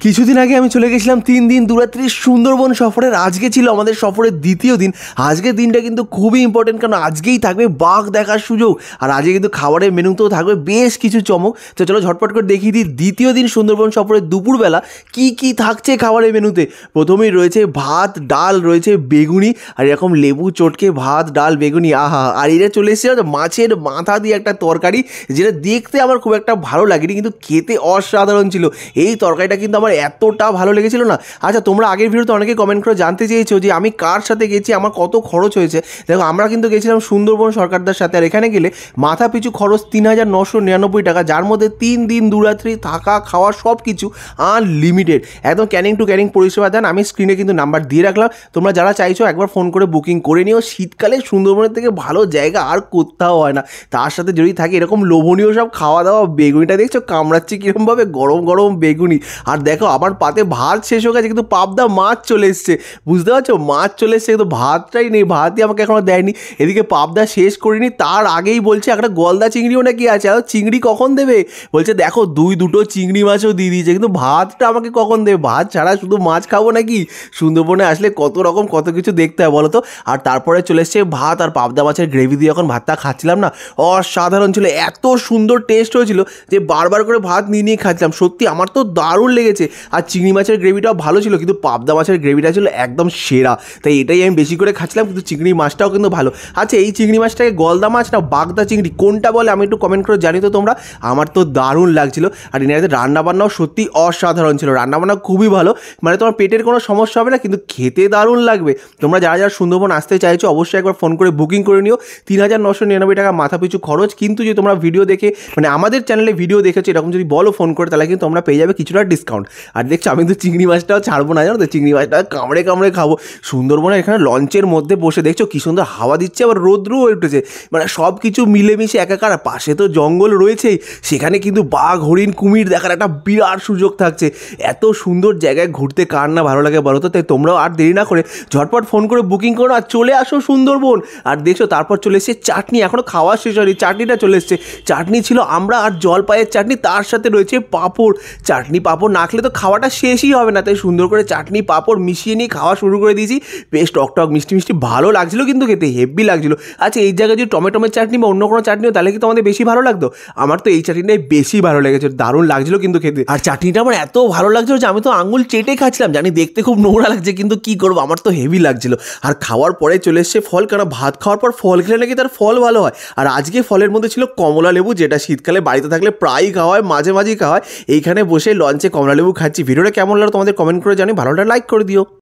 কিছুদিন আগে আমি চলে গেছিলাম 3 দিন 2 রাত্রি সুন্দরবন সফরের। আজকে ছিল আমাদের সফরের দ্বিতীয় দিন। আজকের দিনটা কিন্তু খুবই ইম্পর্টেন্ট, কারণ আজকেই থাকবে বাঘ দেখার সুযোগ, আর আজকে কিন্তু খাবারের মেনুতেও থাকবে বেশ কিছু চমক। তো চলো ঝটপট করে দেখিয়ে দিই দ্বিতীয় দিন সুন্দরবন সফরের দুপুরবেলা কি কি থাকছে খাবারের মেনুতে। প্রথমেই রয়েছে ভাত, ডাল, রয়েছে বেগুনি, আর এরকম লেবু চটকে ভাত, ডাল, বেগুনি, আহা। আর এটা চলে এসেছে মাছের মাথা দিয়ে একটা তরকারি, যেটা দেখতে আমার খুব একটা ভালো লাগেনি, কিন্তু খেতে অসাধারণ ছিল। এই তরকারিটা কিন্তু আমার এতটা ভালো লেগেছিল না। আচ্ছা, তোমরা আগের ভিডিওতে অনেকে কমেন্ট করে জানতে চেয়েছো যে আমি কার সাথে গেছি, আমার কত খরচ হয়েছে। দেখো, আমরা কিন্তু গেছিলাম সুন্দরবন সরকারদার সাথে, আর এখানে গেলে মাথা পিছু খরচ ৩,৯৯৯ টাকা, যার মধ্যে 3 দিন 2 রাত্রি থাকা খাওয়া সব কিছু আনলিমিটেড, একদম ক্যানিং টু ক্যানিং পরিষেবা দেন। আমি স্ক্রিনে কিন্তু নাম্বার দিয়ে রাখলাম, তোমরা যারা চাইছো একবার ফোন করে বুকিং করে নিও। শীতকালে সুন্দরবনের থেকে ভালো জায়গা আর কোথাও হয় না। তার সাথে যদি থাকে এরকম লোভনীয় সব খাওয়া দাওয়া, বেগুনিটা দেখছো কামড়াচ্ছে কীরকমভাবে, গরম গরম বেগুনি। আর দেখো, আমার পাতে ভাত শেষ হয়ে গেছে, কিন্তু পাবদা মাছ চলে এসছে, বুঝতে পারছো, মাছ চলে এসছে, কিন্তু ভাতটাই নেই, ভাতই আমাকে এখনো দেয়নি। এদিকে পাবদা শেষ করিনি, তার আগেই বলছে একটা গলদা চিংড়িও নাকি আছে। আর চিংড়ি কখন দেবে বলছে, দেখো দুটো চিংড়ি মাছও দিয়ে দিয়েছে, কিন্তু ভাতটা আমাকে কখন দেবে? ভাত ছাড়া শুধু মাছ খাবো নাকি? সুন্দরবনে আসলে কত রকম কত কিছু দেখতে হয় বলো তো। আর তারপরে চলে এসছে ভাত আর পাবদা মাছের গ্রেভি দিয়ে যখন ভাতটা খাচ্ছিলাম না, অসাধারণ ছিল, এত সুন্দর টেস্ট হয়েছিল যে বারবার করে ভাত নিয়ে খাচ্ছিলাম। সত্যি আমার তো দারুণ লেগেছে। আর চিংড়ি মাছের গ্রেভিটাও ভালো ছিল, কিন্তু পাবদা মাছের গ্রেভিটা ছিল একদম সেরা, তাই এটাই আমি বেশি করে খাচ্ছিলাম। কিন্তু চিংড়ি মাছটাও কিন্তু ভালো। আচ্ছা, এই চিংড়ি মাছটাকে গলদা মাছ না বাগদা চিংড়ি কোনটা বলে আমি একটু কমেন্ট করে জানি তো তোমরা। আমার তো দারুণ লাগছিল। আর এনাদের রান্নাবান্নাও সত্যি অসাধারণ ছিল, রান্নাবান্না খুবই ভালো, মানে তোমার পেটের কোনো সমস্যা হবে না, কিন্তু খেতে দারুণ লাগবে। তোমরা যারা যারা সুন্দরবন আসতে চাইছো অবশ্যই একবার ফোন করে বুকিং করে নিও। ৩,৯৯৯ টাকা মাথা পিছু খরচ। কিন্তু যদি তোমরা ভিডিও দেখে, মানে আমাদের চ্যানেলে ভিডিও দেখেছো এরকম যদি বলো ফোন করে, তাহলে কিন্তু তোমরা পেয়ে যাবে কিছুটা ডিসকাউন্ট। আর দেখছো, আমি কিন্তু চিংড়ি মাছটাও ছাড়বো না, জানো তো, চিংড়ি মাছটা কামড়ে কামড়ে খাবো। সুন্দরবনের এখানে লঞ্চের মধ্যে বসে দেখছো কি সুন্দর হাওয়া দিচ্ছে, আবার রোদ্রু হয়ে উঠেছে, মানে সব কিছু মিলেমিশে একাকার। পাশে তো জঙ্গল রয়েছেই, সেখানে কিন্তু বাঘ, হরিণ, কুমির দেখার একটা বিরাট সুযোগ থাকছে। এত সুন্দর জায়গায় ঘুরতে কার না ভালো লাগে বলো তো। তাই তোমরাও আর দেরি না করে ঝটপট ফোন করে বুকিং করো আর চলে আসো সুন্দরবন। আর দেখছো, তারপর চলে এসছে চাটনি, এখনও খাওয়া শেষ হয়নি, চাটনিটা চলে এসছে। চাটনি ছিল আমরা আর জলপাইয়ের চাটনি, তার সাথে রয়েছে পাঁপড়। চাটনি পাঁপড় না খেলে তো খাওয়াটা শেষই হবে না, তাই সুন্দর করে চাটনি পাঁপড় মিশিয়ে নিয়ে খাওয়া শুরু করে দিয়েছি। বেশ টকটক মিষ্টি মিষ্টি ভালো লাগছিলো, কিন্তু খেতে হেভি লাগছিলো। আচ্ছা, এই জায়গায় যদি টমেটোমের চাটনি বা অন্য কোনো চাটনিও, তাহলে কি তোমাদের বেশি ভালো লাগতো? আমার তো এই চাটনিটাই বেশি ভালো লেগেছে, দারুণ লাগছিলো কিন্তু খেতে। আর চাটনিটা আমার এত ভালো লাগছিলো যে আমি তো আঙুল চেটে খাচ্ছিলাম। জানি দেখতে খুব নোংরা লাগছে, কিন্তু কি করবো, আমার তো হেভি লাগছিলো। আর খাওয়ার পরে চলে এসছে ফল, কারণ ভাত খাওয়ার পর ফল খেলে নাকি তার ফল ভালো হয়। আর আজকে ফলের মধ্যে ছিল কমলা লেবু, যেটা শীতকালে বাড়িতে থাকলে প্রায়ই খাওয়া হয়, মাঝে মাঝেই খাওয়া হয়। এইখানে বসে লঞ্চে কমলা লেবু খাচ্ছি। ভিডিওটা কেমন লাগলো তোমাদের কমেন্ট করে জানি, ভালোটা লাইক করে দিও।